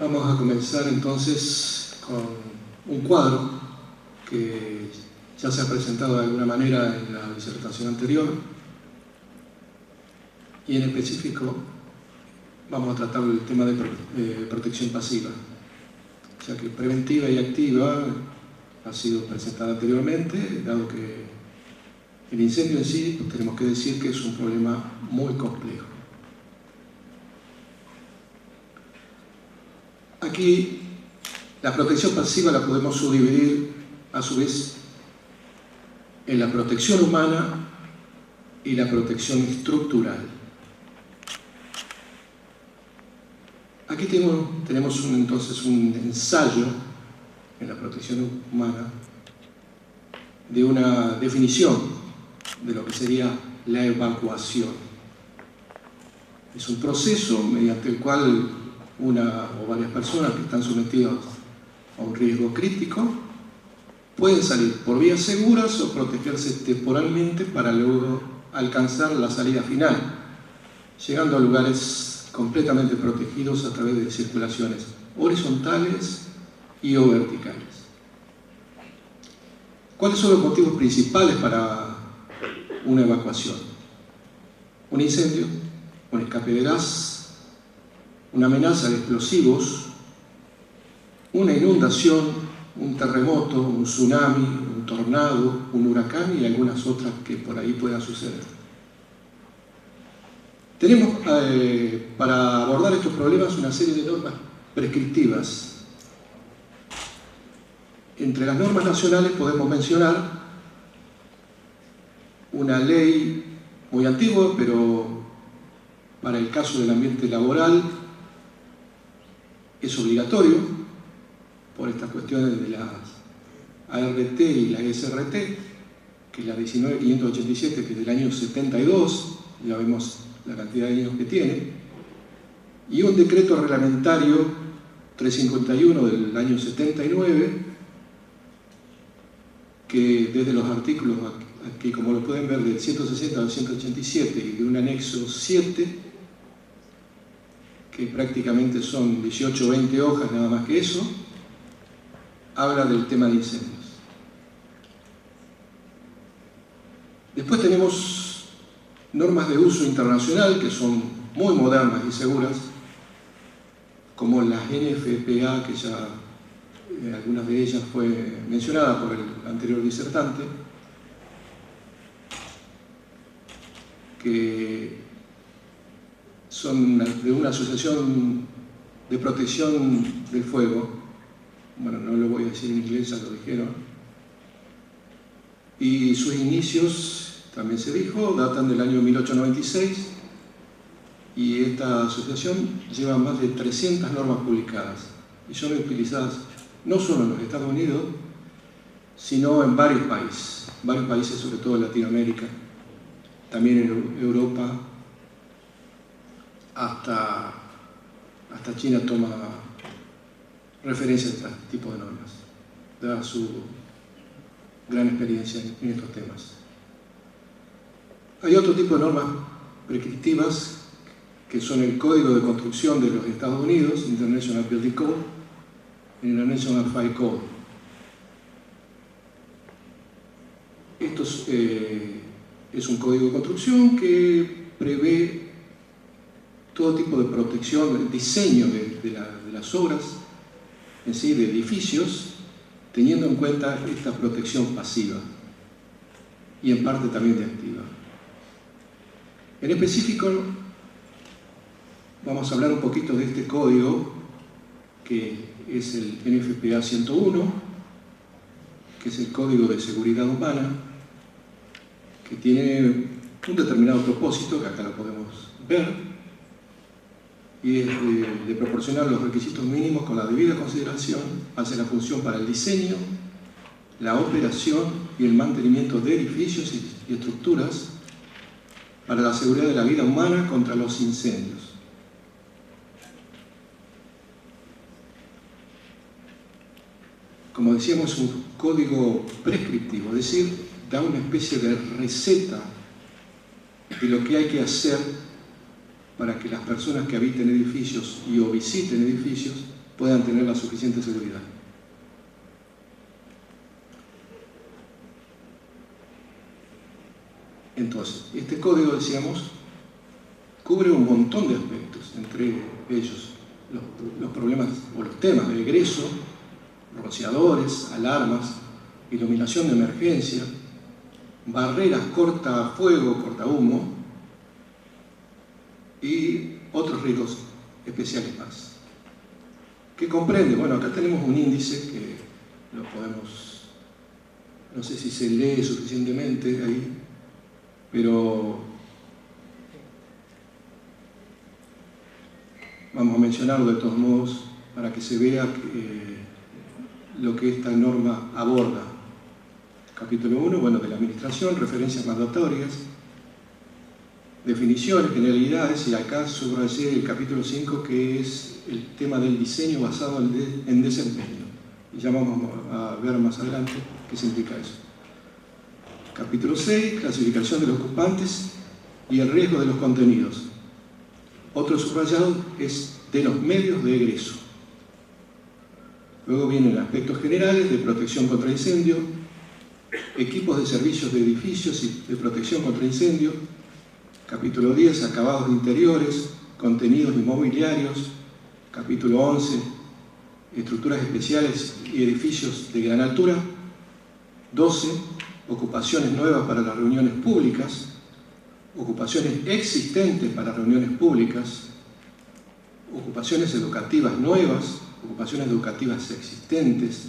Vamos a comenzar entonces con un cuadro que ya se ha presentado de alguna manera en la disertación anterior, y en específico vamos a tratar el tema de protección pasiva, ya que preventiva y activa ha sido presentada anteriormente, dado que el incendio en sí, pues tenemos que decir que es un problema muy complejo. Aquí la protección pasiva la podemos subdividir a su vez en la protección humana y la protección estructural. Aquí tenemos entonces un ensayo en la protección humana de una definición de lo que sería la evacuación. Es un proceso mediante el cual una o varias personas que están sometidas a un riesgo crítico pueden salir por vías seguras o protegerse temporalmente para luego alcanzar la salida final, llegando a lugares completamente protegidos a través de circulaciones horizontales y o verticales. ¿Cuáles son los motivos principales para una evacuación? Un incendio, un escape de gas, una amenaza de explosivos, una inundación, un terremoto, un tsunami, un tornado, un huracán y algunas otras que por ahí puedan suceder. Tenemos para abordar estos problemas una serie de normas prescriptivas. Entre las normas nacionales podemos mencionar una ley muy antigua, pero para el caso del ambiente laboral es obligatorio por estas cuestiones de las ART y la SRT, que es la 19.587, que es del año 72, ya vemos la cantidad de años que tiene, y un decreto reglamentario 351 del año 79, que desde los artículos aquí, como lo pueden ver, del 160 al 187 y de un anexo 7, que prácticamente son 18 o 20 hojas, nada más que eso, habla del tema de incendios. Después tenemos normas de uso internacional que son muy modernas y seguras, como las NFPA, que ya algunas de ellas fue mencionada por el anterior disertante, que son de una asociación de protección del fuego. Bueno, no lo voy a decir en inglés, ya lo dijeron. Y sus inicios, también se dijo, datan del año 1896, y esta asociación lleva más de 300 normas publicadas y son utilizadas no solo en los Estados Unidos, sino en varios países, sobre todo en Latinoamérica, también en Europa, hasta China toma referencia a este tipo de normas, dada su gran experiencia en estos temas. Hay otro tipo de normas prescriptivas que son el Código de Construcción de los Estados Unidos, International Building Code, y la National Fire Code. Esto es un código de construcción que prevé todo tipo de protección, el diseño de las obras en sí, de edificios, teniendo en cuenta esta protección pasiva y en parte también de activa. En específico, vamos a hablar un poquito de este código, que es el NFPA 101, que es el Código de Seguridad Humana, que tiene un determinado propósito, que acá lo podemos ver, y es de proporcionar los requisitos mínimos con la debida consideración hacia la función para el diseño, la operación y el mantenimiento de edificios y estructuras para la seguridad de la vida humana contra los incendios. Como decíamos, es un código prescriptivo, es decir, da una especie de receta de lo que hay que hacer para que las personas que habiten edificios y o visiten edificios puedan tener la suficiente seguridad. Entonces, este código, decíamos, cubre un montón de aspectos, entre ellos los problemas o los temas de egreso, rociadores, alarmas, iluminación de emergencia, barreras cortafuego, cortahumo y otros riesgos especiales más. ¿Qué comprende? Bueno, acá tenemos un índice que lo podemos, no sé si se lee suficientemente ahí, pero vamos a mencionarlo de todos modos para que se vea lo que esta norma aborda. Capítulo 1, bueno, de la administración, referencias mandatorias, definiciones, generalidades, y acá subrayé el capítulo 5, que es el tema del diseño basado en desempeño. Y ya vamos a ver más adelante qué significa eso. Capítulo 6, clasificación de los ocupantes y el riesgo de los contenidos. Otro subrayado es de los medios de egreso. Luego vienen aspectos generales de protección contra incendio, equipos de servicios de edificios y de protección contra incendio. Capítulo 10, acabados de interiores, contenidos inmobiliarios. Capítulo 11, estructuras especiales y edificios de gran altura. 12, ocupaciones nuevas para las reuniones públicas, ocupaciones existentes para reuniones públicas, ocupaciones educativas nuevas, ocupaciones educativas existentes,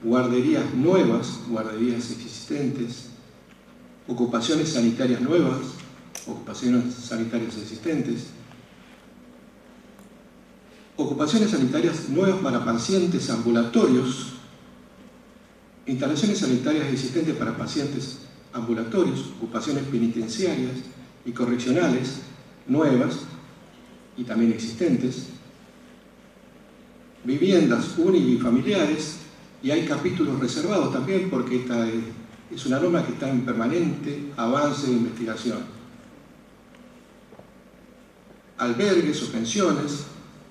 guarderías nuevas, guarderías existentes, ocupaciones sanitarias nuevas, ocupaciones sanitarias existentes, ocupaciones sanitarias nuevas para pacientes ambulatorios, instalaciones sanitarias existentes para pacientes ambulatorios, ocupaciones penitenciarias y correccionales nuevas y también existentes, viviendas unifamiliares, y hay capítulos reservados también porque esta es una norma que está en permanente avance de investigación. Albergues o pensiones,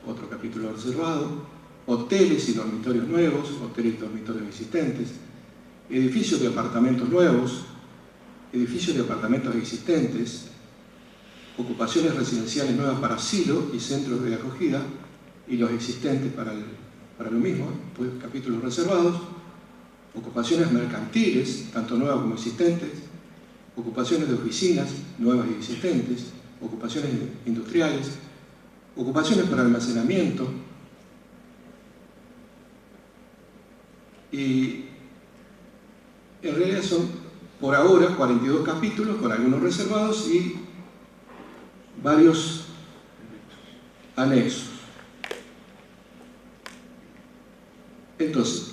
otro capítulo reservado, hoteles y dormitorios nuevos, hoteles y dormitorios existentes, edificios de apartamentos nuevos, edificios de apartamentos existentes, ocupaciones residenciales nuevas para asilo y centros de acogida, y los existentes para lo mismo, pues capítulos reservados, ocupaciones mercantiles, tanto nuevas como existentes, ocupaciones de oficinas nuevas y existentes, ocupaciones industriales, ocupaciones para almacenamiento, y en realidad son por ahora 42 capítulos con algunos reservados y varios anexos. Entonces,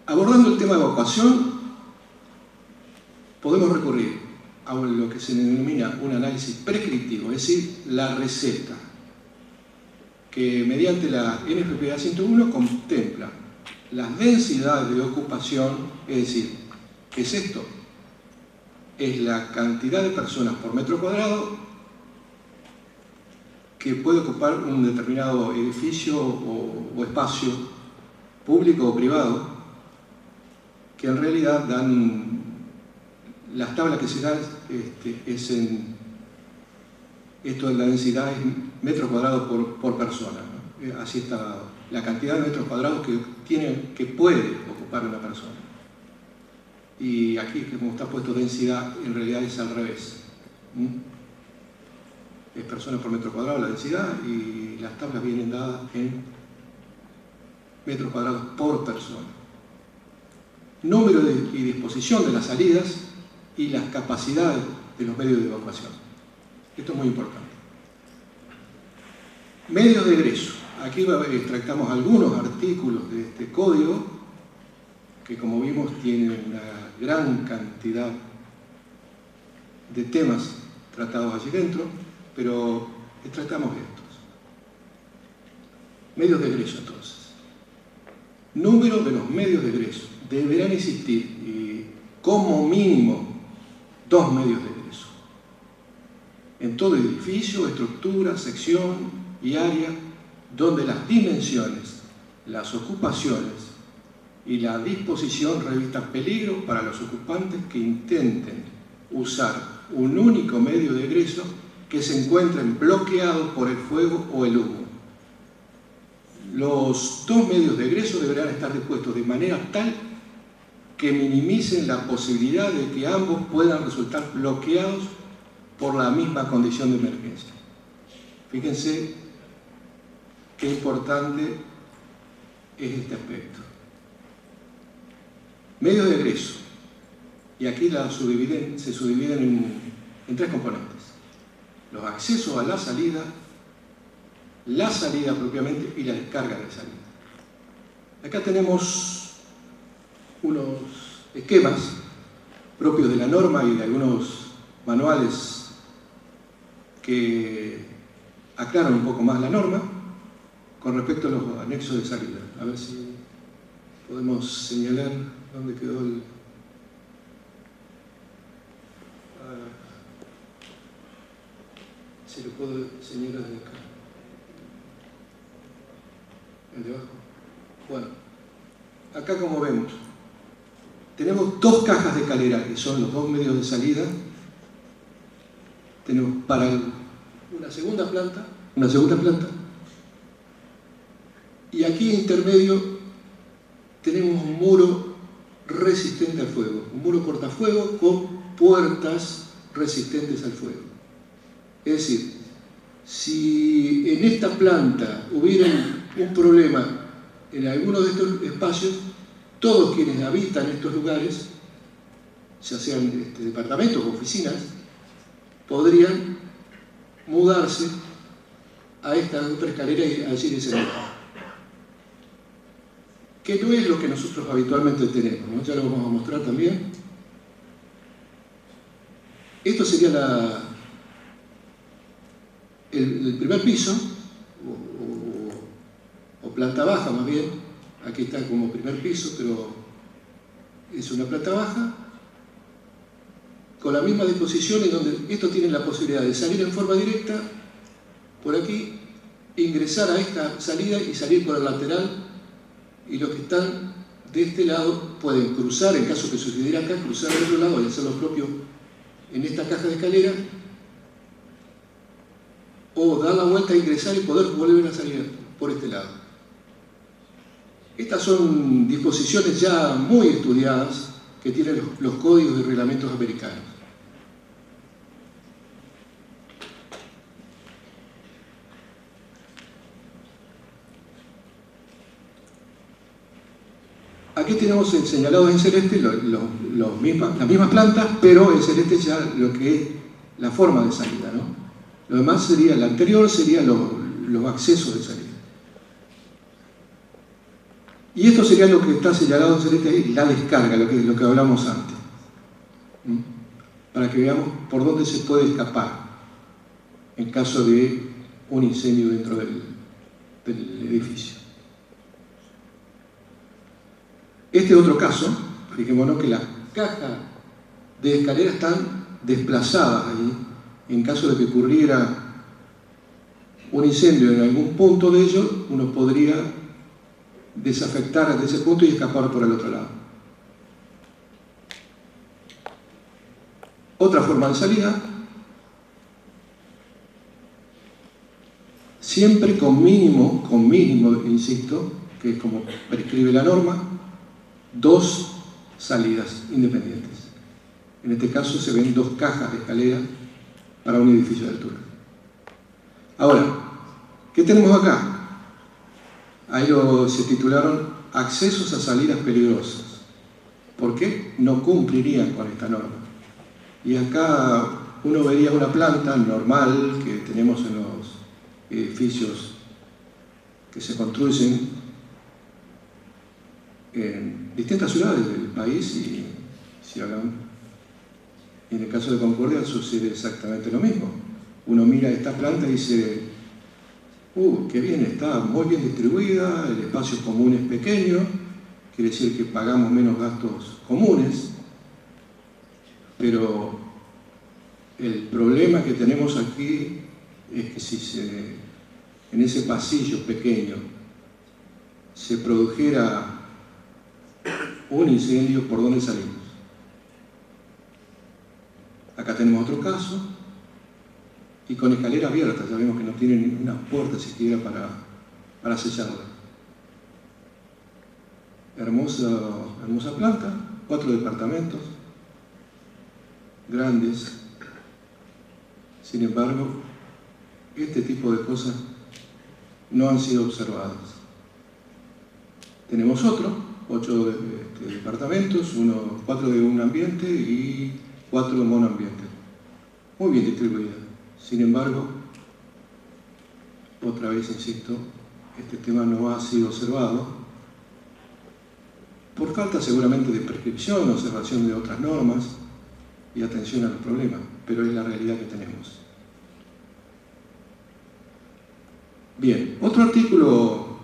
abordando el tema de evacuación, podemos recurrir a lo que se denomina un análisis prescriptivo, es decir, la receta, que mediante la NFPA 101 contempla las densidades de ocupación, es decir, ¿qué es esto? Es la cantidad de personas por metro cuadrado que puede ocupar un determinado edificio o espacio público o privado, que en realidad dan, las tablas que se dan es en, esto de la densidad es metros cuadrados por persona, ¿no? Así está dado, la cantidad de metros cuadrados que puede ocupar una persona. Y aquí, como está puesto densidad, en realidad es al revés. Es personas por metro cuadrado la densidad, y las tablas vienen dadas en metros cuadrados por persona. Número y disposición de las salidas y las capacidades de los medios de evacuación. Esto es muy importante. Medios de egreso. Aquí extractamos algunos artículos de este código que, como vimos, tienen una gran cantidad de temas tratados allí dentro, pero extractamos estos. Medios de egreso, entonces. Número de los medios de egreso. Deberán existir como mínimo 2 medios de egreso en todo edificio, estructura, sección y área donde las dimensiones, las ocupaciones y la disposición revistan peligro para los ocupantes que intenten usar un único medio de egreso que se encuentren bloqueados por el fuego o el humo. Los dos medios de egreso deberán estar dispuestos de manera tal que minimicen la posibilidad de que ambos puedan resultar bloqueados por la misma condición de emergencia. Fíjense qué importante es este aspecto. Medios de egreso. Y aquí se subdividen en tres componentes. Los accesos a la salida propiamente y la descarga de salida. Acá tenemos unos esquemas propios de la norma y de algunos manuales que aclaran un poco más la norma con respecto a los anexos de salida. A ver si podemos señalar dónde quedó el... si lo puedo señalar desde acá. El de abajo. Bueno, acá como vemos, tenemos dos cajas de escalera, que son los dos medios de salida. Tenemos para una segunda planta, y aquí en intermedio tenemos un muro resistente al fuego, un muro cortafuego con puertas resistentes al fuego. Es decir, si en esta planta hubiera un problema en alguno de estos espacios, todos quienes habitan estos lugares, ya sean departamentos o oficinas, podrían mudarse a esta otra escalera y allí descender. Que no es lo que nosotros habitualmente tenemos, ¿no? Ya lo vamos a mostrar también. Esto sería el primer piso, o planta baja más bien. Aquí está como primer piso, pero es una planta baja, con la misma disposición en donde estos tienen la posibilidad de salir en forma directa por aquí, ingresar a esta salida y salir por el lateral, y los que están de este lado pueden cruzar, en caso que sucediera acá, cruzar al otro lado y hacer lo propio en esta caja de escalera, o dar la vuelta, ingresar y poder volver a salir por este lado. Estas son disposiciones ya muy estudiadas que tienen los códigos y reglamentos americanos. Aquí tenemos señalados en celeste las mismas plantas, pero en celeste ya lo que es la forma de salida, ¿no? Lo demás sería, el anterior sería los accesos de salida. Y esto sería lo que está señalado en celeste ahí, la descarga, lo que hablamos antes. Para que veamos por dónde se puede escapar en caso de un incendio dentro del edificio. Este otro caso, fijémonos que las cajas de escalera están desplazadas ahí. En caso de que ocurriera un incendio en algún punto de ellos, uno podría desafectar de ese punto y escapar por el otro lado. Otra forma de salida, siempre con mínimo, insisto, que es como prescribe la norma, 2 salidas independientes. En este caso se ven 2 cajas de escalera para un edificio de altura. Ahora, ¿qué tenemos acá? Ahí se titularon accesos a salidas peligrosas. ¿Por qué? No cumplirían con esta norma. Y acá uno vería una planta normal que tenemos en los edificios que se construyen en distintas ciudades del país, y si hablamos, en el caso de Concordia sucede exactamente lo mismo. Uno mira esta planta y dice, qué bien, está muy bien distribuida, el espacio común es pequeño, quiere decir que pagamos menos gastos comunes, pero el problema que tenemos aquí es que si se en ese pasillo pequeño se produjera un incendio, ¿por dónde salimos? Acá tenemos otro caso, y con escalera abierta, ya vemos que no tiene ninguna puerta siquiera para sellarla. Hermosa planta, 4 departamentos, grandes. Sin embargo, este tipo de cosas no han sido observadas. Tenemos 8 departamentos, 4 de un ambiente y 4 de monoambiente. Muy bien distribuida. Sin embargo, otra vez insisto, este tema no ha sido observado por falta seguramente de prescripción, observación de otras normas y atención a los problemas, pero es la realidad que tenemos. Bien, otro artículo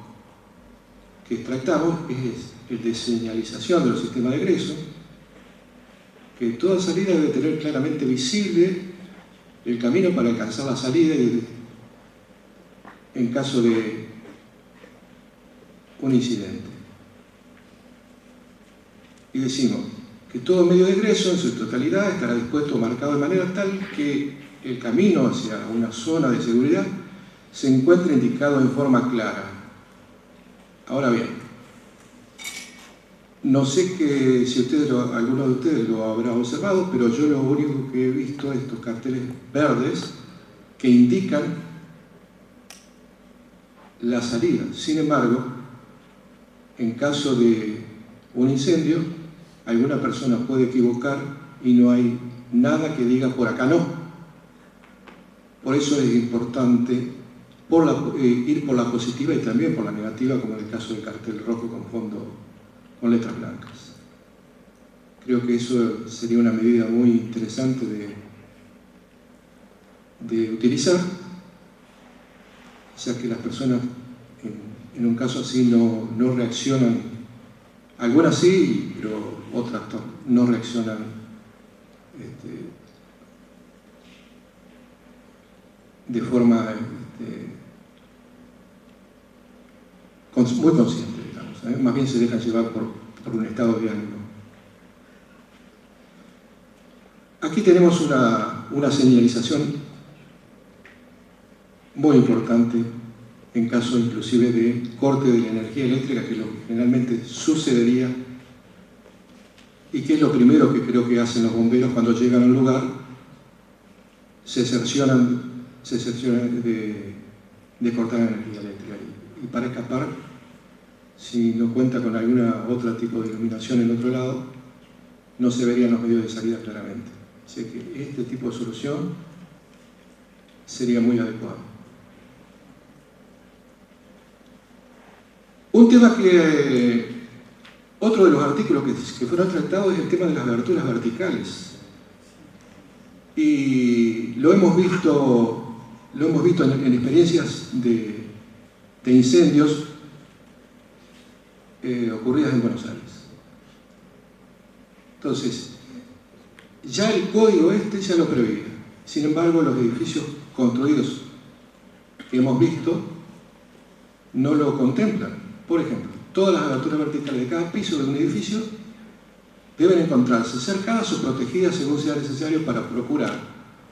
que tratamos es el de señalización de los sistemas de egreso, que toda salida debe tener claramente visible el camino para alcanzar la salida en caso de un incidente. Y decimos que todo medio de egreso en su totalidad estará dispuesto o marcado de manera tal que el camino hacia una zona de seguridad se encuentre indicado en forma clara. Ahora bien, no sé si alguno de ustedes lo habrá observado, pero yo lo único que he visto es estos carteles verdes que indican la salida. Sin embargo, en caso de un incendio, alguna persona puede equivocar y no hay nada que diga por acá no. Por eso es importante ir por la positiva y también por la negativa, como en el caso del cartel rojo con fondo con letras blancas. Creo que eso sería una medida muy interesante de utilizar, ya que las personas en un caso así no reaccionan, algunas sí, pero otras no reaccionan de forma muy consciente, digamos, más bien se dejan llevar por un estado de ánimo. Aquí tenemos una señalización muy importante en caso inclusive de corte de la energía eléctrica, que es lo que generalmente sucedería y que es lo primero que creo que hacen los bomberos cuando llegan a un lugar. Se cercioran de cortar la energía eléctrica y para escapar, si no cuenta con alguna otro tipo de iluminación en otro lado, no se verían los medios de salida claramente. Así que este tipo de solución sería muy adecuado. Un tema otro de los artículos que fueron tratados es el tema de las aberturas verticales. Y lo hemos visto en experiencias de incendios ocurridas en Buenos Aires. Entonces, ya el código ya lo preveía. Sin embargo, los edificios construidos que hemos visto no lo contemplan. Por ejemplo, todas las aberturas verticales de cada piso de un edificio deben encontrarse cercadas o protegidas según sea necesario para procurar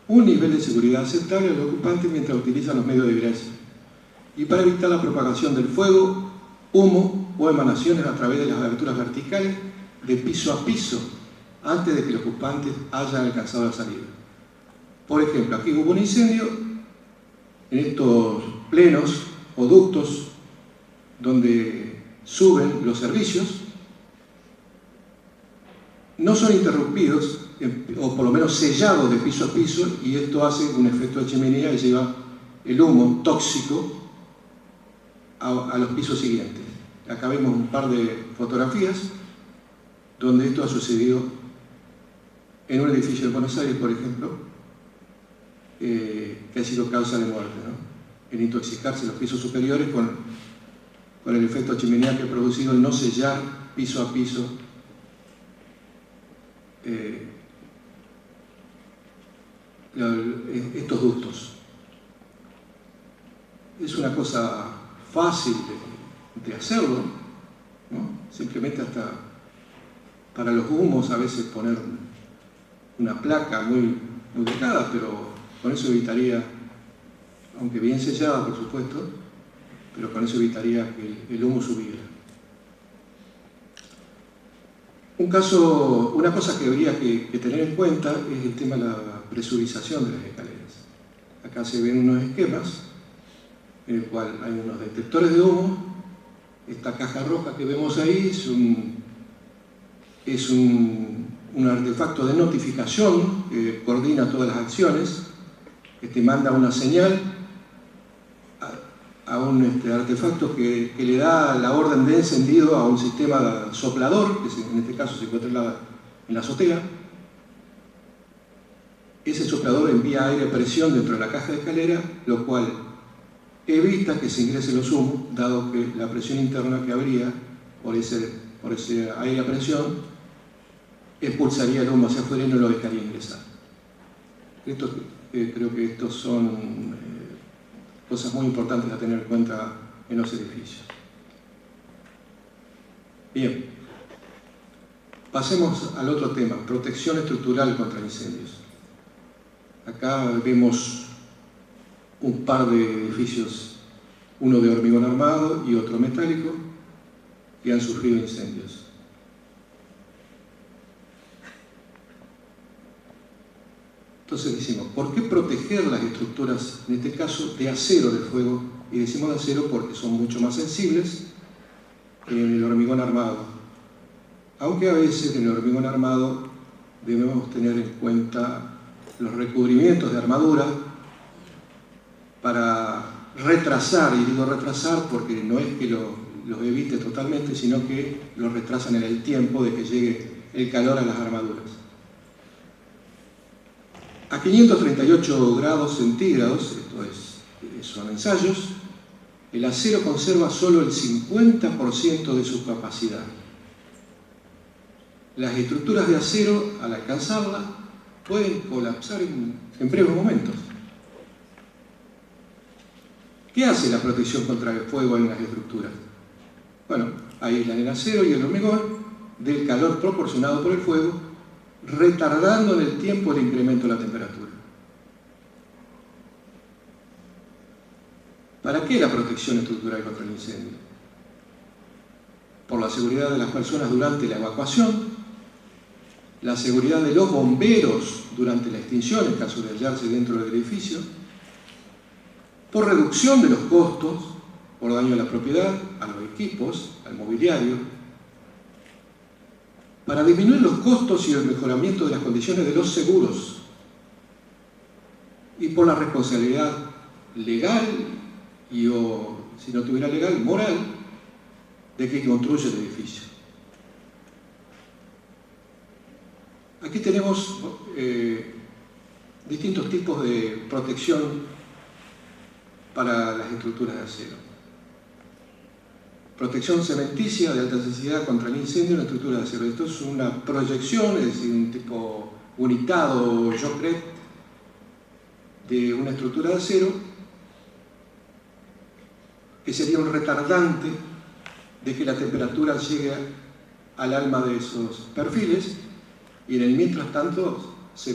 un nivel de seguridad aceptable a los ocupantes mientras utilizan los medios de ingreso y para evitar la propagación del fuego, humo o emanaciones a través de las aberturas verticales de piso a piso antes de que los ocupantes hayan alcanzado la salida. Por ejemplo, aquí hubo un incendio en estos plenos o ductos donde suben los servicios, no son interrumpidos o por lo menos sellados de piso a piso, y esto hace un efecto de chimenea y lleva el humo tóxico a los pisos siguientes. Acá vemos un par de fotografías donde esto ha sucedido en un edificio de Buenos Aires, por ejemplo, que ha sido causa de muerte, ¿no? En intoxicarse los pisos superiores con el efecto chimenea que ha producido el no sellar piso a piso estos ductos. es una cosa fácil de hacerlo, ¿no? Simplemente hasta para los humos a veces poner una placa muy delgada, pero con eso evitaría, aunque bien sellada por supuesto, pero con eso evitaría que el humo subiera. Una cosa que habría que tener en cuenta es el tema de la presurización de las escaleras. Acá se ven unos esquemas en el cual hay unos detectores de humo. Esta caja roja que vemos ahí es un artefacto de notificación que coordina todas las acciones, que te manda una señal a un artefacto que le da la orden de encendido a un sistema soplador, que en este caso se encuentra en la azotea. Ese soplador envía aire a presión dentro de la caja de escalera, lo cual evita que se ingresen los humos, dado que la presión interna que habría por ese aire a presión expulsaría el humo hacia afuera y no lo dejaría ingresar. Creo que estos son cosas muy importantes a tener en cuenta en los edificios. Bien, pasemos al otro tema, protección estructural contra incendios. Acá vemos un par de edificios, uno de hormigón armado y otro metálico, que han sufrido incendios. Entonces decimos, ¿por qué proteger las estructuras, en este caso, de acero del fuego? Y decimos de acero porque son mucho más sensibles en el hormigón armado. Aunque a veces en el hormigón armado debemos tener en cuenta los recubrimientos de armadura para retrasar, y digo retrasar porque no es que los evite totalmente, sino que los retrasan en el tiempo de que llegue el calor a las armaduras. A 538 grados centígrados, son ensayos, el acero conserva solo el 50% de su capacidad. Las estructuras de acero, al alcanzarla, pueden colapsar en breves momentos. ¿Qué hace la protección contra el fuego en las estructuras? Bueno, aíslan el acero y el hormigón del calor proporcionado por el fuego, retardando en el tiempo el incremento de la temperatura. ¿Para qué la protección estructural contra el incendio? Por la seguridad de las personas durante la evacuación, la seguridad de los bomberos durante la extinción en caso de hallarse dentro del edificio, por reducción de los costos, por daño a la propiedad, a los equipos, al mobiliario, para disminuir los costos y el mejoramiento de las condiciones de los seguros, y por la responsabilidad legal o, si no tuviera legal, moral, de quien construye el edificio. Aquí tenemos distintos tipos de protección para las estructuras de acero. Protección cementicia de alta sensibilidad contra el incendio en la estructura de acero. Esto es una proyección, es decir, un tipo unitado Jockret de una estructura de acero que sería un retardante de que la temperatura llegue al alma de esos perfiles, y en el mientras tanto se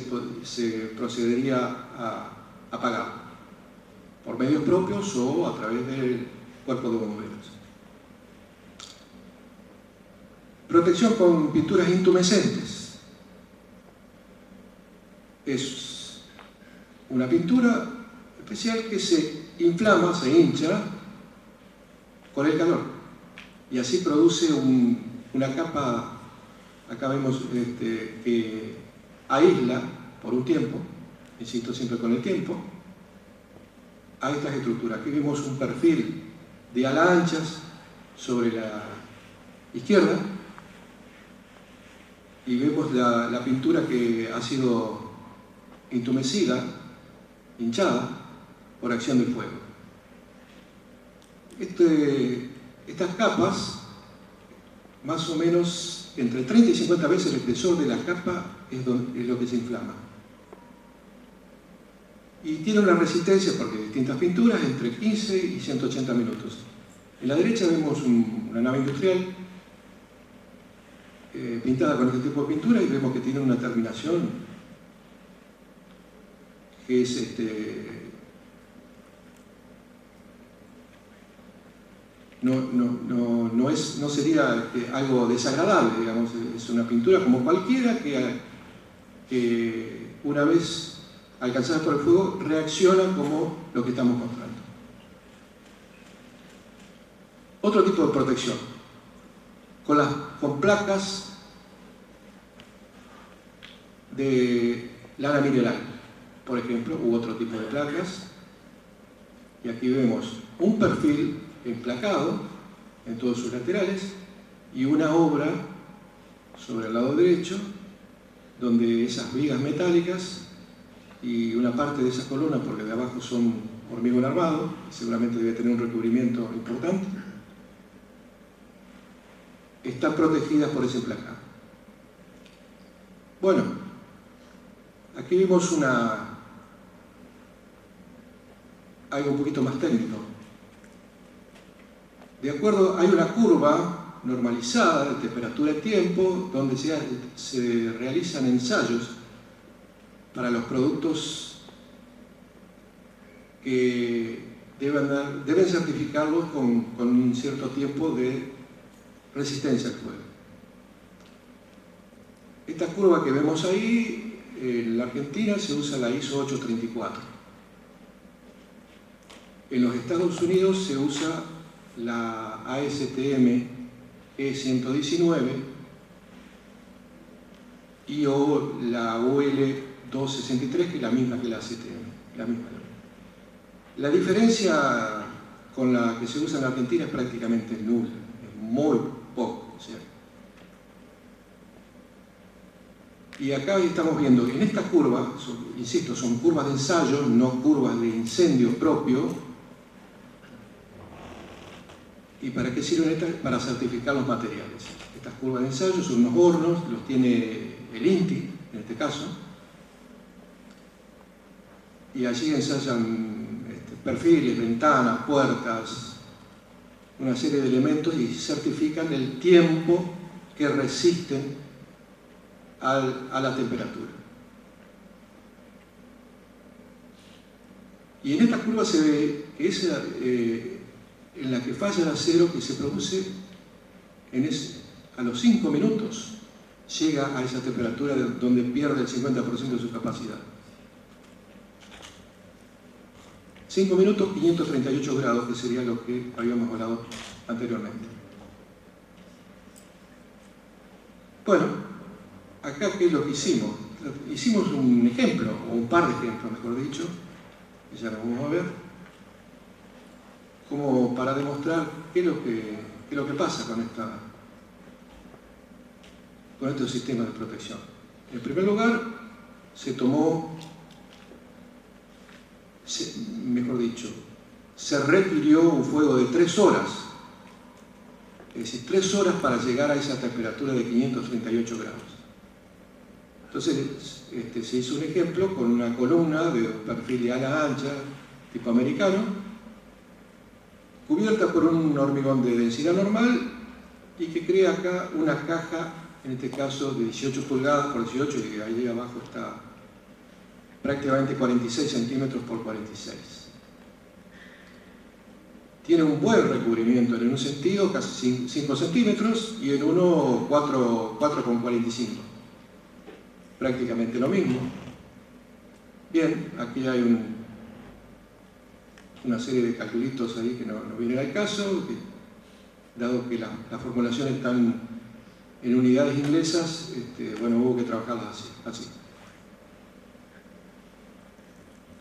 procedería a apagar por medios propios o a través del cuerpo de bomberos. Protección con pinturas intumescentes. Es una pintura especial que se inflama, se hincha con el calor y así produce una capa, acá vemos que aísla por un tiempo, insisto siempre con el tiempo, a estas estructuras. Aquí vemos un perfil de ala anchas sobre la izquierda y vemos la pintura que ha sido intumecida, hinchada por acción del fuego. Estas capas, más o menos entre 30 y 50 veces el espesor de la capa es lo que se inflama. y tiene una resistencia, porque distintas pinturas, entre 15 y 180 minutos. En la derecha vemos una nave industrial pintada con este tipo de pintura y vemos que tiene una terminación que es no sería algo desagradable, digamos. Es una pintura como cualquiera que una vez alcanzada por el fuego reacciona como lo que estamos mostrando. Otro tipo de protección, con placas de lana mineral, por ejemplo, u otro tipo de placas. Y aquí vemos un perfil emplacado en todos sus laterales y una obra sobre el lado derecho donde esas vigas metálicas y una parte de esas columnas, porque de abajo son hormigón armado, seguramente debe tener un recubrimiento importante, están protegidas por ese emplacado. Bueno, aquí vimos algo un poquito más técnico. De acuerdo, hay una curva normalizada de temperatura-tiempo donde se realizan ensayos para los productos que deben certificarlos con un cierto tiempo de resistencia al fuego. Esta curva que vemos ahí, en la Argentina se usa la ISO 834. En los Estados Unidos se usa la ASTM E119 y la OL 263, que es la misma que la ASTM, la misma. La diferencia con la que se usa en la Argentina es prácticamente nula, es muy poco, ¿cierto? Y acá estamos viendo, en esta curva, insisto, son curvas de ensayo, no curvas de incendio propio. ¿Y para qué sirven estas? Para certificar los materiales. Estas curvas de ensayo son unos hornos, los tiene el INTI, en este caso, y allí ensayan perfiles, ventanas, puertas, una serie de elementos y certifican el tiempo que resisten a la temperatura. Y en esta curva se ve que en la que falla el acero, que se produce a los 5 minutos, llega a esa temperatura donde pierde el 50% de su capacidad. 5 minutos, 538 grados, que sería lo que habíamos hablado anteriormente. Bueno, acá, ¿qué es lo que hicimos? Hicimos un ejemplo, o un par de ejemplos, mejor dicho, que ya lo vamos a ver, como para demostrar qué es lo que pasa con estos sistemas de protección. En primer lugar, se requirió un fuego de 3 horas, es decir, 3 horas para llegar a esa temperatura de 538 grados. Entonces, se hizo un ejemplo con una columna de perfil de ala ancha, tipo americano, cubierta por un hormigón de densidad normal y que crea acá una caja, en este caso de 18 pulgadas por 18, y ahí abajo está prácticamente 46 centímetros por 46. Tiene un buen recubrimiento en un sentido, casi 5 centímetros, y en uno 4,45. Prácticamente lo mismo. Bien, aquí hay una serie de calculitos ahí que no vienen al caso, dado que las formulaciones están en unidades inglesas, bueno, hubo que trabajarlas así.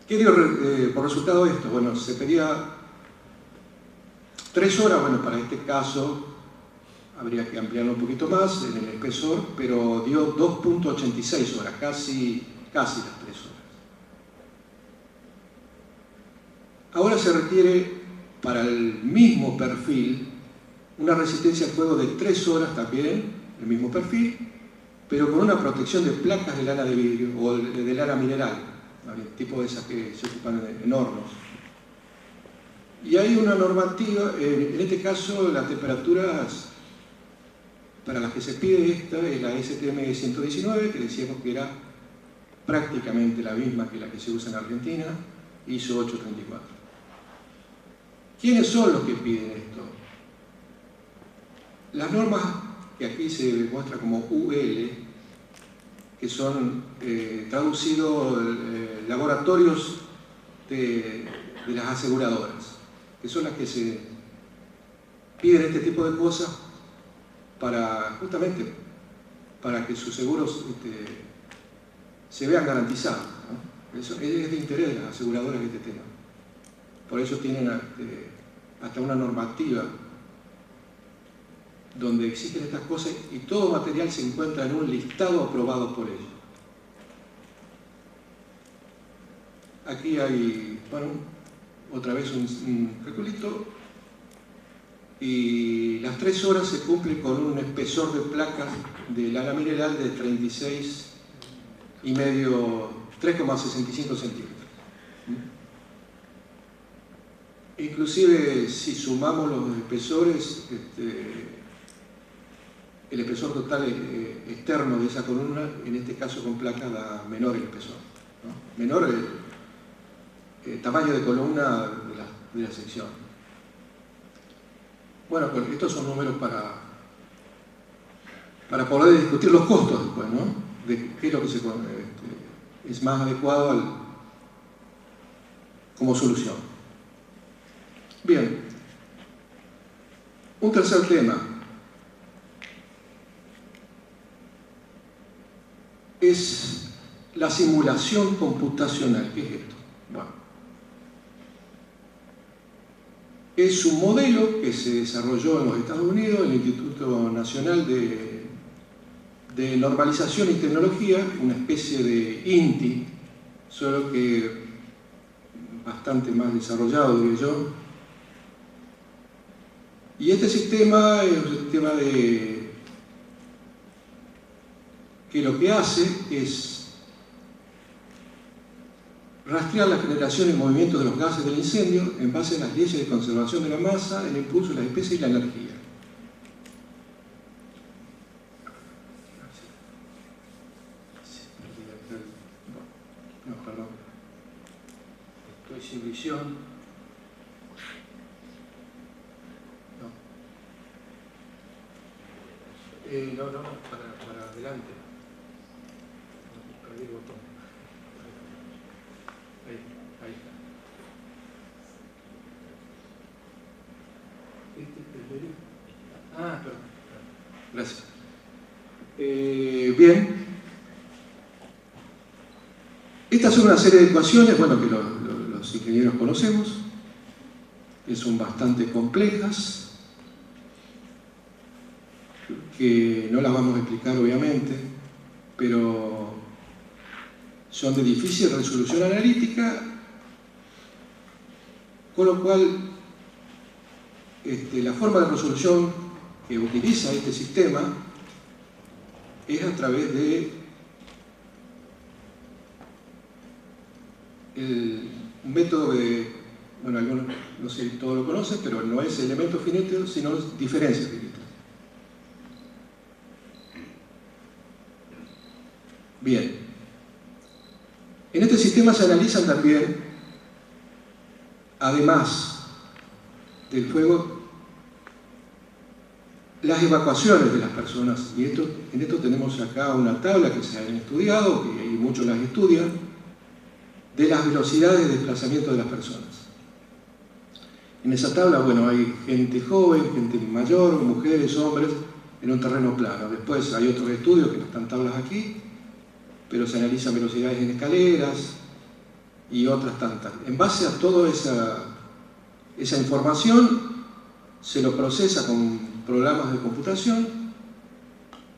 ¿Qué dio por resultado esto? Bueno, se pedía 3 horas, bueno, para este caso habría que ampliarlo un poquito más en el espesor, pero dio 2,86 horas, casi las 3 horas. Ahora se requiere para el mismo perfil una resistencia al fuego de 3 horas también, el mismo perfil, pero con una protección de placas de lana de vidrio o de lana mineral, tipo de esas que se ocupan en hornos. Y hay una normativa, en este caso las temperaturas para las que se pide esta es la STM 119, que decíamos que era prácticamente la misma que la que se usa en Argentina, ISO 834. ¿Quiénes son los que piden esto? Las normas que aquí se muestra como UL, que son traducidos laboratorios de las aseguradoras, que son las que se piden este tipo de cosas justamente para que sus seguros se vean garantizados, ¿no? Eso es de interés de las aseguradoras este tema. Por eso tienen hasta una normativa donde existen estas cosas y todo material se encuentra en un listado aprobado por ellos. Aquí hay, bueno, otra vez un calculito, y las 3 horas se cumple con un espesor de placas de lana mineral de 3,65 centímetros. Inclusive si sumamos los espesores, el espesor total externo de esa columna, en este caso con placa, da menor el espesor, ¿no? Menor el tamaño de columna de la sección. Bueno, pues estos son números para poder discutir los costos después, ¿no? De qué es lo que es más adecuado como solución. Bien, un tercer tema es la simulación computacional. ¿Qué es esto? Bueno, es un modelo que se desarrolló en los Estados Unidos, en el Instituto Nacional de Normalización y Tecnología, una especie de INTI, solo que bastante más desarrollado, diría yo. Y este sistema es un sistema que lo que hace es rastrear la generación y movimiento de los gases del incendio en base a las leyes de conservación de la masa, el impulso de las especies y la energía. No, perdón. Estoy sin visión. No, para adelante. Perdí el botón. Ahí está. Ah, perdón. Gracias. Bien. Estas son una serie de ecuaciones, bueno, que los ingenieros conocemos, que son bastante complejas, que no las vamos a explicar obviamente, pero son de difícil resolución analítica, con lo cual la forma de resolución que utiliza este sistema es a través de un método de, bueno, algunos, no sé si todos lo conocen, pero no es elemento finito, sino diferencia finita. Bien, en este sistema se analizan también, además del fuego, las evacuaciones de las personas. Y en esto tenemos acá una tabla que se han estudiado, y muchos las estudian, de las velocidades de desplazamiento de las personas. En esa tabla, bueno, hay gente joven, gente mayor, mujeres, hombres, en un terreno plano. Después hay otros estudios que no están tablas aquí, pero se analizan velocidades en escaleras y otras tantas. En base a toda esa información, se lo procesa con programas de computación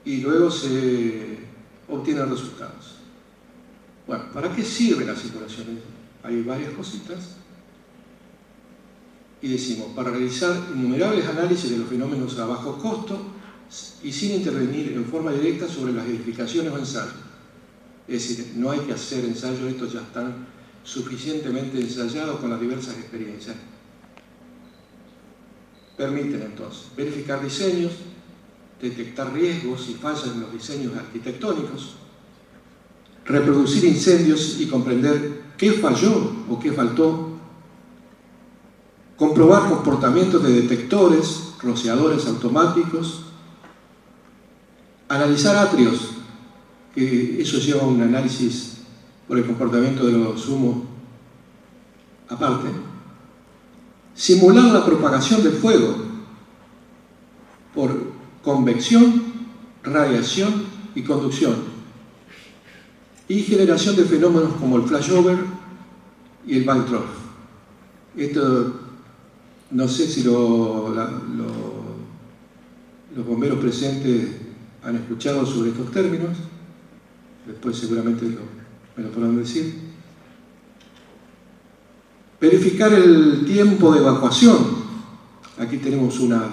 y luego se obtienen resultados. Bueno, ¿para qué sirven las simulaciones? Hay varias cositas. Y decimos, para realizar innumerables análisis de los fenómenos a bajo costo y sin intervenir en forma directa sobre las edificaciones o ensayos. Es decir, no hay que hacer ensayos, estos ya están suficientemente ensayados con las diversas experiencias. Permiten entonces verificar diseños, detectar riesgos y fallas en los diseños arquitectónicos, reproducir incendios y comprender qué falló o qué faltó, comprobar comportamientos de detectores, rociadores automáticos, analizar atrios, que eso lleva a un análisis por el comportamiento de los humos aparte, simular la propagación del fuego por convección, radiación y conducción, y generación de fenómenos como el flashover y el backdraft. Esto no sé si los bomberos presentes han escuchado sobre estos términos, después seguramente me lo podrán decir. Verificar el tiempo de evacuación. Aquí tenemos una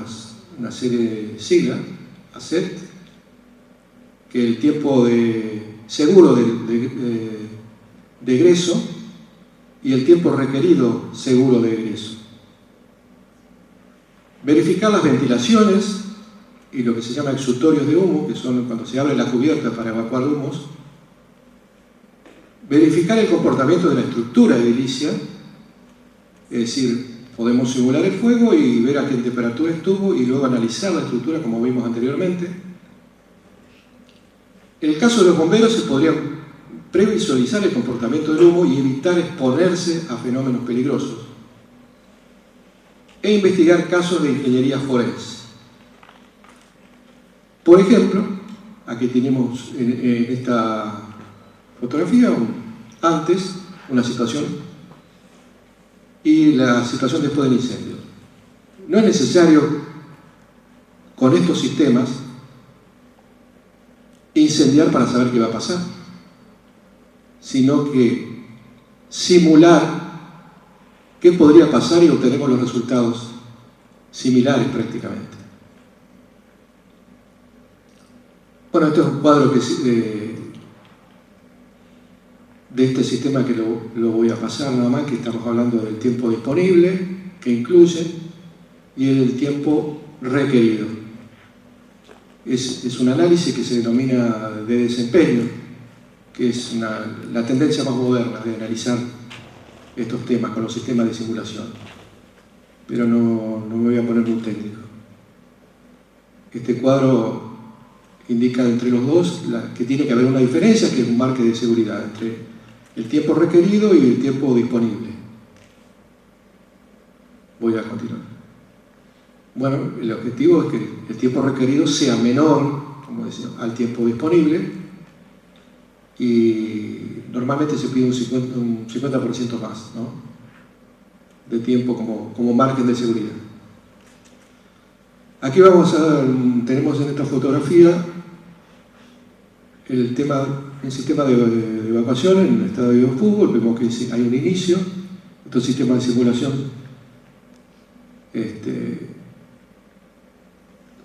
serie de siglas, ACET, que el tiempo seguro de egreso y el tiempo requerido seguro de egreso. Verificar las ventilaciones y lo que se llama exutorios de humo, que son cuando se abre la cubierta para evacuar humos. Verificar el comportamiento de la estructura edilicia, es decir, podemos simular el fuego y ver a qué temperatura estuvo y luego analizar la estructura como vimos anteriormente. En el caso de los bomberos se podría previsualizar el comportamiento del humo y evitar exponerse a fenómenos peligrosos. E investigar casos de ingeniería forense. Por ejemplo, aquí tenemos en esta fotografía antes una situación y la situación después del incendio. No es necesario con estos sistemas incendiar para saber qué va a pasar, sino que simular qué podría pasar y obtenemos los resultados similares prácticamente. Bueno, este es un cuadro de este sistema que lo voy a pasar nada más, que estamos hablando del tiempo disponible, que incluye, y el tiempo requerido. Es un análisis que se denomina de desempeño, que es la tendencia más moderna de analizar estos temas con los sistemas de simulación. Pero no me voy a poner muy técnico. Este cuadro indica entre los dos que tiene que haber una diferencia, que es un margen de seguridad entre el tiempo requerido y el tiempo disponible. Voy a continuar. Bueno, el objetivo es que el tiempo requerido sea menor, como decía, al tiempo disponible, y normalmente se pide un 50% más, ¿no?, de tiempo como margen de seguridad. Aquí tenemos en esta fotografía el sistema de evacuación en el estadio de fútbol. Vemos que hay un inicio. Estos sistemas de simulación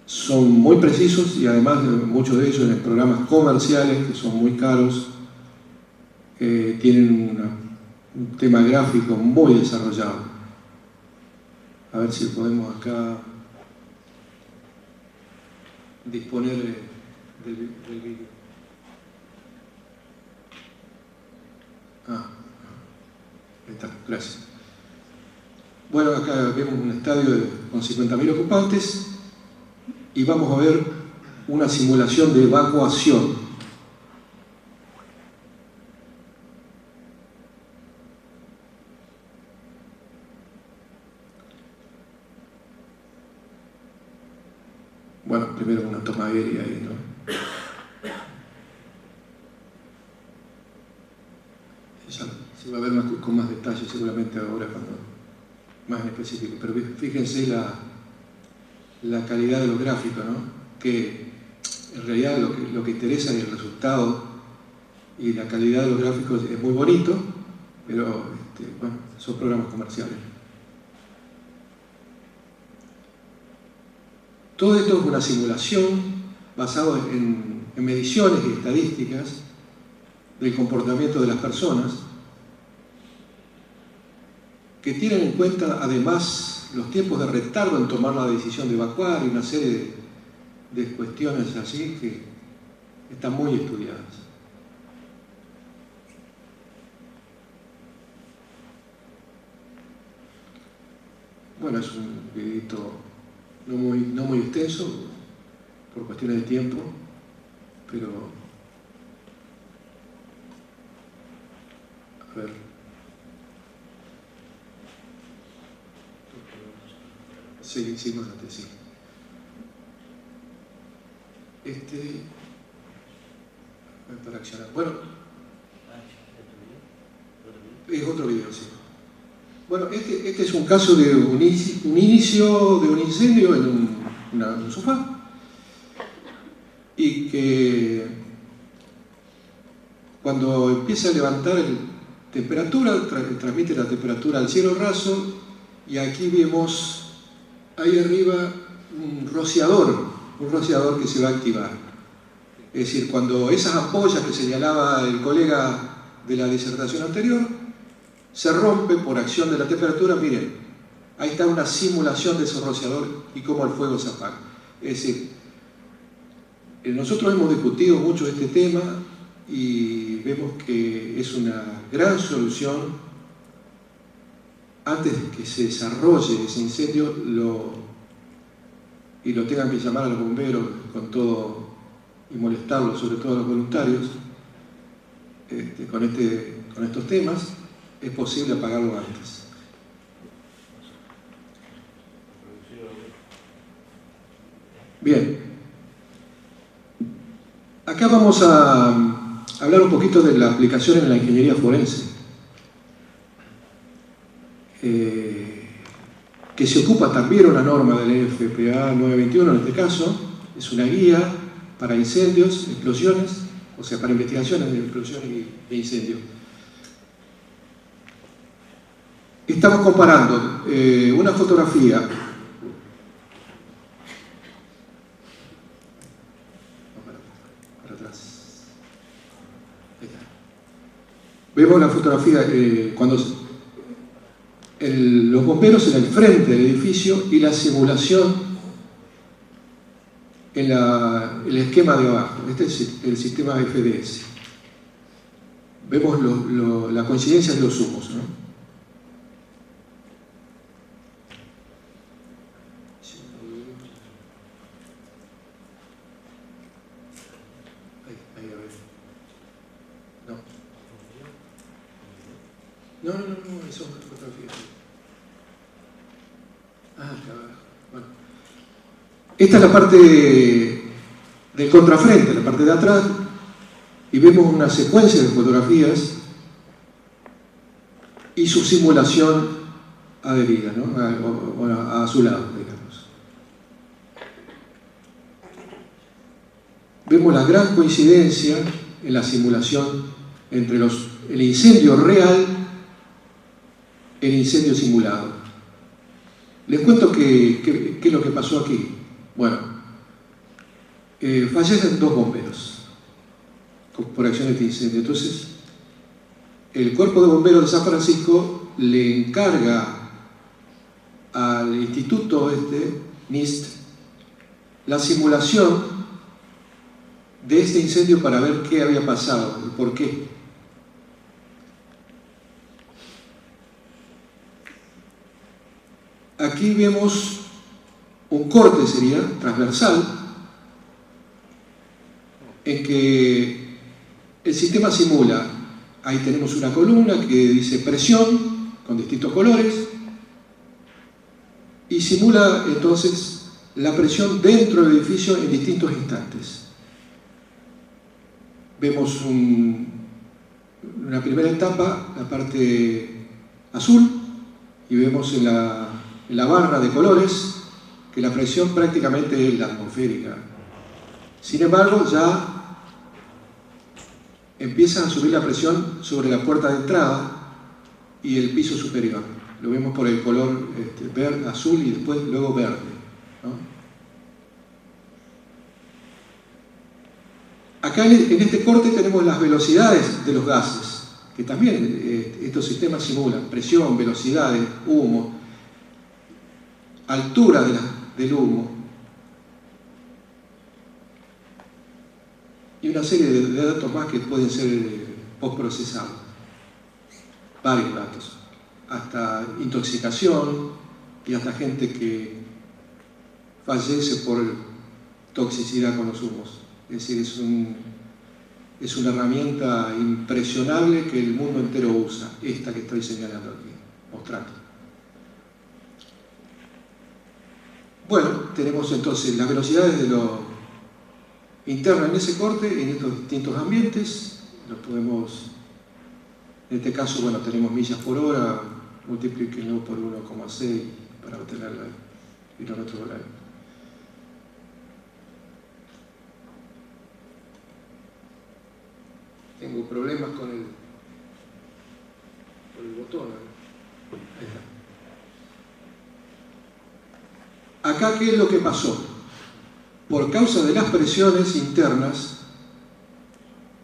son muy precisos y además muchos de ellos en programas comerciales que son muy caros, tienen un tema gráfico muy desarrollado. A ver si podemos acá disponer del vídeo. Ahí está, gracias. Bueno, acá vemos un estadio con 50.000 ocupantes y vamos a ver una simulación de evacuación. Bueno, primero una toma aérea ahí, ¿no? Se va a ver con más detalle seguramente ahora, más en específico, pero fíjense la calidad de los gráficos, ¿no? Que en realidad lo que interesa es el resultado, y la calidad de los gráficos es muy bonito, pero bueno, son programas comerciales. Todo esto es una simulación basada en mediciones y estadísticas del comportamiento de las personas, que tienen en cuenta además los tiempos de retardo en tomar la decisión de evacuar y una serie de cuestiones así que están muy estudiadas. Bueno, es un videito no muy extenso por cuestiones de tiempo, pero a ver. Sí, bueno, sí. Para accionar. Bueno, es otro video, sí. Bueno, este es un caso de un inicio de un incendio en un sofá, y que cuando empieza a levantar temperatura, transmite la temperatura al cielo raso, y aquí vemos ahí arriba un rociador que se va a activar. Es decir, cuando esas ampollas que señalaba el colega de la disertación anterior se rompe por acción de la temperatura, miren, ahí está una simulación de ese rociador y cómo el fuego se apaga. Es decir, nosotros hemos discutido mucho este tema y vemos que es una gran solución. Antes de que se desarrolle ese incendio y lo tengan que llamar a los bomberos con todo y molestarlos, sobre todo a los voluntarios, con estos temas, es posible apagarlo antes. Bien, acá vamos a hablar un poquito de la aplicación en la ingeniería forense, que se ocupa también una norma del FPA 921 en este caso. Es una guía para incendios, explosiones, o sea, para investigaciones de explosiones e incendios. Estamos comparando una fotografía para atrás. Ahí está. Vemos la fotografía cuando los bomberos en el frente del edificio y la simulación en el esquema de abajo. Este es el sistema FDS. Vemos la coincidencia de los humos, ¿no? Ahí, a ver. No, eso es otra fotografía. Acá abajo. Bueno. Esta es la parte del contrafrente, la parte de atrás, y vemos una secuencia de fotografías y su simulación adherida, ¿no? a su lado, digamos. Vemos la gran coincidencia en la simulación entre el incendio real y el incendio simulado. Les cuento qué es lo que pasó aquí. Bueno, fallecen 2 bomberos por acción de este incendio. Entonces, el Cuerpo de Bomberos de San Francisco le encarga al instituto NIST la simulación de este incendio para ver qué había pasado y por qué. Aquí vemos un corte, sería transversal, en que el sistema simula, ahí tenemos una columna que dice presión con distintos colores, y simula entonces la presión dentro del edificio en distintos instantes. Vemos una primera etapa, la parte azul, y vemos en la barra de colores que la presión prácticamente es la atmosférica. Sin embargo, ya empieza a subir la presión sobre la puerta de entrada y el piso superior. Lo vemos por el color verde, azul y después luego verde, ¿no? Acá en este corte tenemos las velocidades de los gases, que también estos sistemas simulan presión, velocidades, humo, altura del humo y una serie de datos más que pueden ser postprocesados, varios datos, hasta intoxicación y hasta gente que fallece por toxicidad con los humos. Es decir, es una herramienta impresionable que el mundo entero usa, esta que estoy señalando aquí, mostrando. Bueno, tenemos entonces las velocidades de lo interno en ese corte, en estos distintos ambientes. Lo podemos, en este caso, bueno, tenemos millas por hora, multiplíquenlo por 1,6 para obtener el kilómetro por año. Tengo problemas con el botón. Ahí está. Acá, ¿qué es lo que pasó? Por causa de las presiones internas,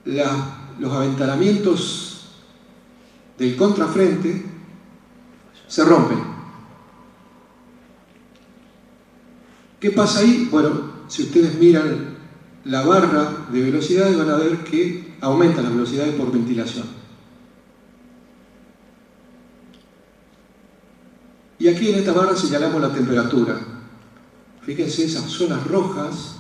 los aventanamientos del contrafrente se rompen. ¿Qué pasa ahí? Bueno, si ustedes miran la barra de velocidades van a ver que aumenta las velocidades por ventilación. Y aquí en esta barra señalamos la temperatura. Fíjense esas zonas rojas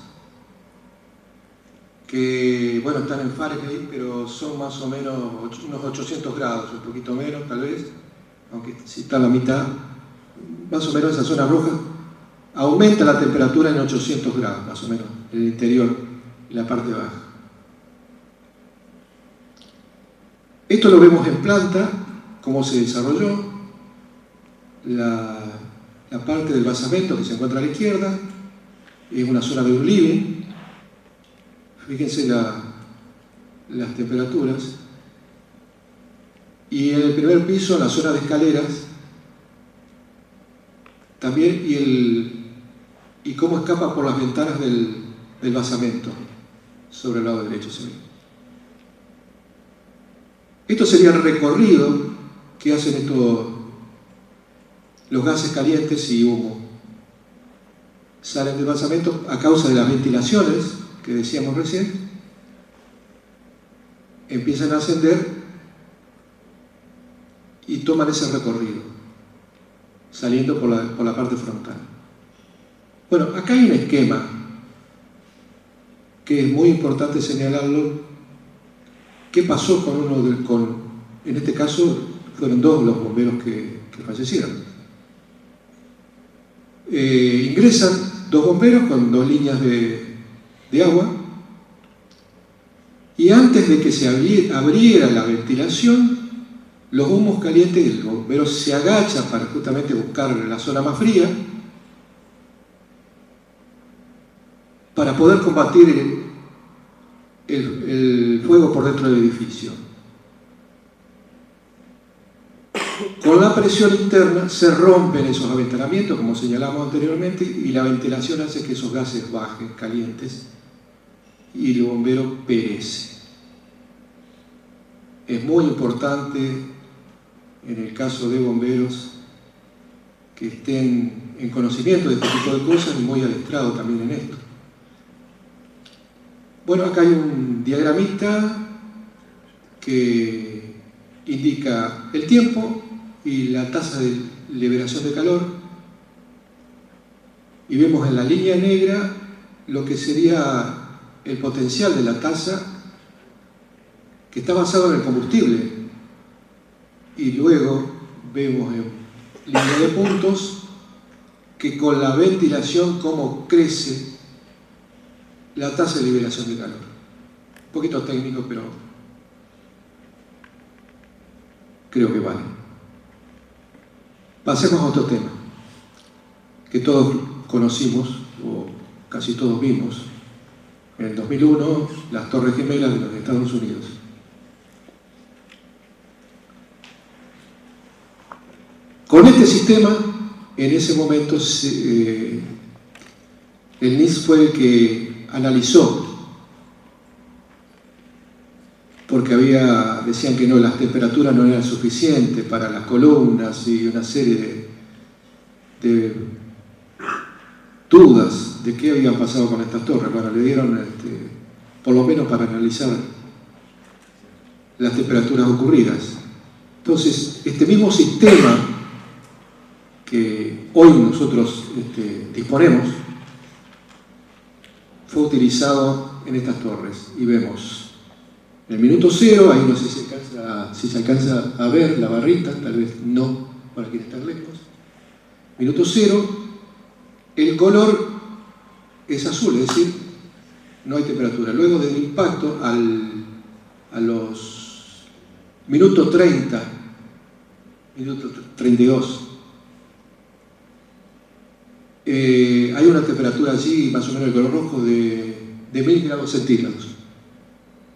que, bueno, están en Fahrenheit, pero son más o menos unos 800 grados, un poquito menos tal vez, aunque si está a la mitad, más o menos esa zona roja aumenta la temperatura en 800 grados, más o menos, en el interior y la parte baja. Esto lo vemos en planta, cómo se desarrolló, la parte del basamento que se encuentra a la izquierda, es una zona de un living. Fíjense las temperaturas. Y en el primer piso, en la zona de escaleras, también, y cómo escapa por las ventanas del basamento, sobre el lado derecho se ve. Esto sería el recorrido que hacen los gases calientes y humo. Salen del basamento a causa de las ventilaciones que decíamos recién, empiezan a ascender y toman ese recorrido, saliendo por la parte frontal. Bueno, acá hay un esquema que es muy importante señalarlo. ¿Qué pasó con en este caso fueron dos los bomberos que fallecieron? Ingresan dos bomberos con dos líneas de agua y antes de que se abriera la ventilación, los humos calientes, el bombero se agacha para justamente buscar la zona más fría para poder combatir el fuego por dentro del edificio. Con la presión interna se rompen esos aventanamientos, como señalamos anteriormente, y la ventilación hace que esos gases bajen, calientes, y el bombero perece. Es muy importante, en el caso de bomberos, que estén en conocimiento de este tipo de cosas y muy adestrados también en esto. Bueno, acá hay un diagramita que indica el tiempo y la tasa de liberación de calor, y vemos en la línea negra lo que sería el potencial de la tasa, que está basado en el combustible, y luego vemos en línea de puntos que con la ventilación cómo crece la tasa de liberación de calor. Un poquito técnico, pero creo que vale. Pasemos a otro tema que todos conocimos, o casi todos vimos, en el 2001, las Torres Gemelas de los Estados Unidos. Con este sistema, en ese momento, el NIST fue el que analizó porque decían que no, las temperaturas no eran suficientes para las columnas y una serie de dudas de qué habían pasado con estas torres. Bueno, le dieron, por lo menos para analizar las temperaturas ocurridas. Entonces, este mismo sistema que hoy nosotros disponemos fue utilizado en estas torres y vemos en el minuto cero, ahí no sé si se alcanza a ver la barrita, tal vez no para quienes están lejos. Minuto cero, el color es azul, es decir, no hay temperatura. Luego del impacto, a los minuto 30, minuto 32, hay una temperatura allí, más o menos el color rojo, de 1000 grados centígrados.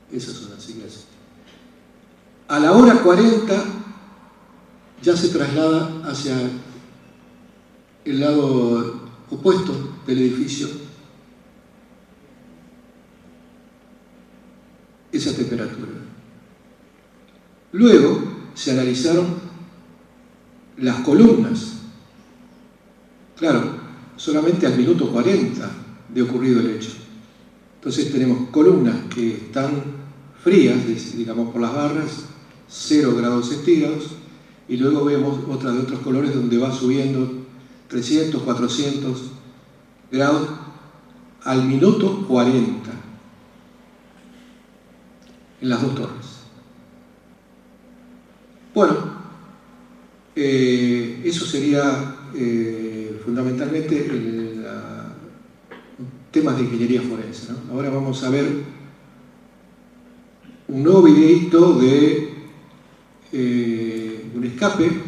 Esas son las siglas. A la hora 40 ya se traslada hacia el lado opuesto del edificio esa temperatura. Luego se analizaron las columnas. Claro, solamente al minuto 40 de ocurrido el hecho. Entonces tenemos columnas que están frías, digamos por las barras, 0 grados centígrados, y luego vemos otras de otros colores donde va subiendo 300, 400 grados al minuto 40 en las dos torres. Bueno, eso sería fundamentalmente temas de ingeniería forense, ¿no? Ahora vamos a ver un nuevo videíto de un escape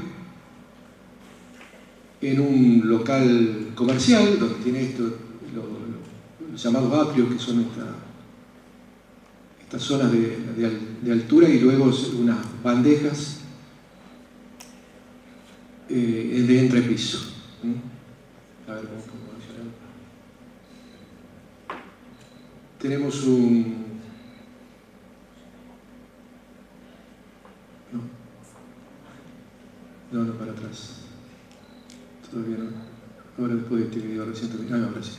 en un local comercial donde tiene esto, los llamados atrios, que son estas zonas de altura, y luego unas bandejas de entrepiso. A ver, vamos a mencionar. Tenemos no, para atrás. Todavía no. Ahora después de este video recientemente. Ahora sí.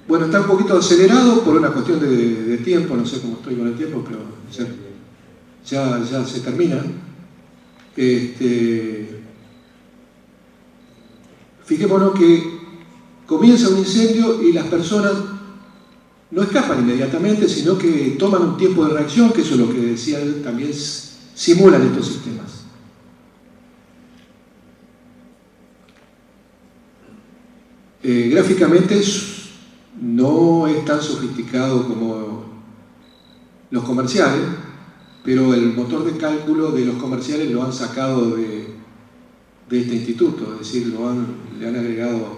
Bueno, está un poquito acelerado por una cuestión de tiempo, no sé cómo estoy con el tiempo, pero ya se termina. Fijémonos que comienza un incendio y las personas no escapan inmediatamente, sino que toman un tiempo de reacción, que eso es lo que decía él, también simulan estos sistemas. Gráficamente no es tan sofisticado como los comerciales, pero el motor de cálculo de los comerciales lo han sacado de este instituto, es decir, le han agregado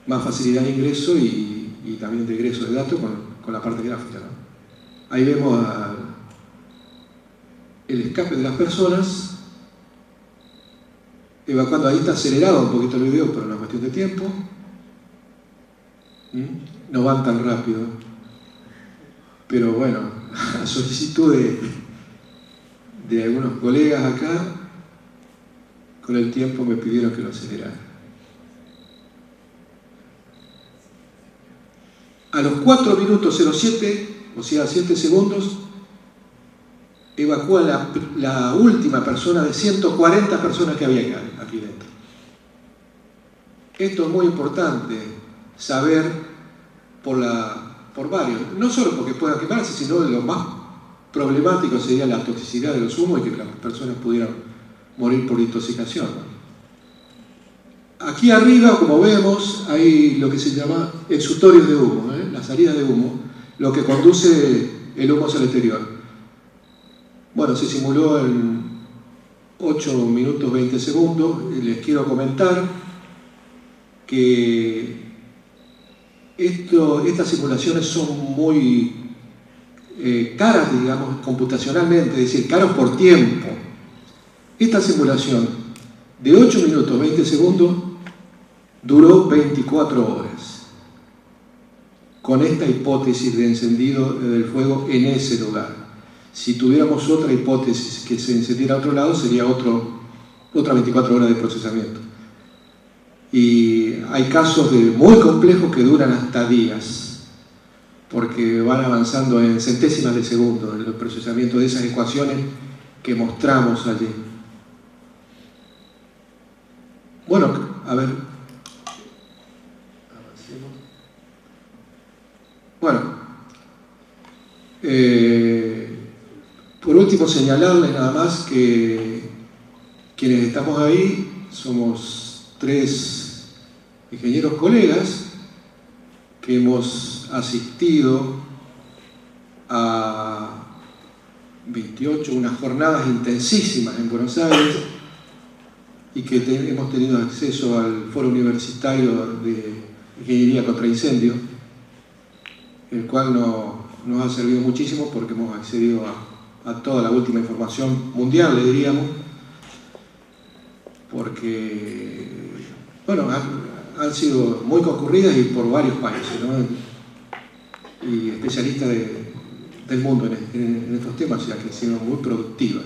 más facilidad de ingreso y también de ingreso de datos con la parte gráfica, ¿no? Ahí vemos el escape de las personas evacuando. Ahí está acelerado un poquito el video por una cuestión de tiempo. No van tan rápido, pero bueno, a solicitud de algunos colegas acá, con el tiempo me pidieron que lo acelerara. A los 4 minutos 07, o sea 7 segundos, evacúa la última persona de 140 personas que había aquí dentro. Esto es muy importante saber por varios, no solo porque puedan quemarse, sino de lo más problemático sería la toxicidad de los humos y que las personas pudieran morir por intoxicación, ¿no? Aquí arriba, como vemos, hay lo que se llama exutorios de humo, la salida de humo, lo que conduce el humo hacia el exterior. Bueno, se simuló en 8 minutos 20 segundos. Les quiero comentar que estas simulaciones son muy caras, digamos, computacionalmente, es decir, caros por tiempo. Esta simulación de 8 minutos 20 segundos duró 24 horas. con esta hipótesis de encendido del fuego en ese lugar. Si tuviéramos otra hipótesis que se encendiera a otro lado, sería otra 24 horas de procesamiento. Y hay casos muy complejos que duran hasta días, porque van avanzando en centésimas de segundo en el procesamiento de esas ecuaciones que mostramos allí. Bueno, a ver. Avancemos. Bueno. Por último, señalarles nada más que quienes estamos ahí somos 3 ingenieros colegas que hemos asistido a 28, unas jornadas intensísimas en Buenos Aires, y que hemos tenido acceso al Foro Universitario de Ingeniería contra Incendio, el cual nos ha servido muchísimo porque hemos accedido a toda la última información mundial, le diríamos, porque, bueno, han sido muy concurridas y por varios países, ¿no? Y especialistas del mundo en estos temas, ya que han sido muy productivas.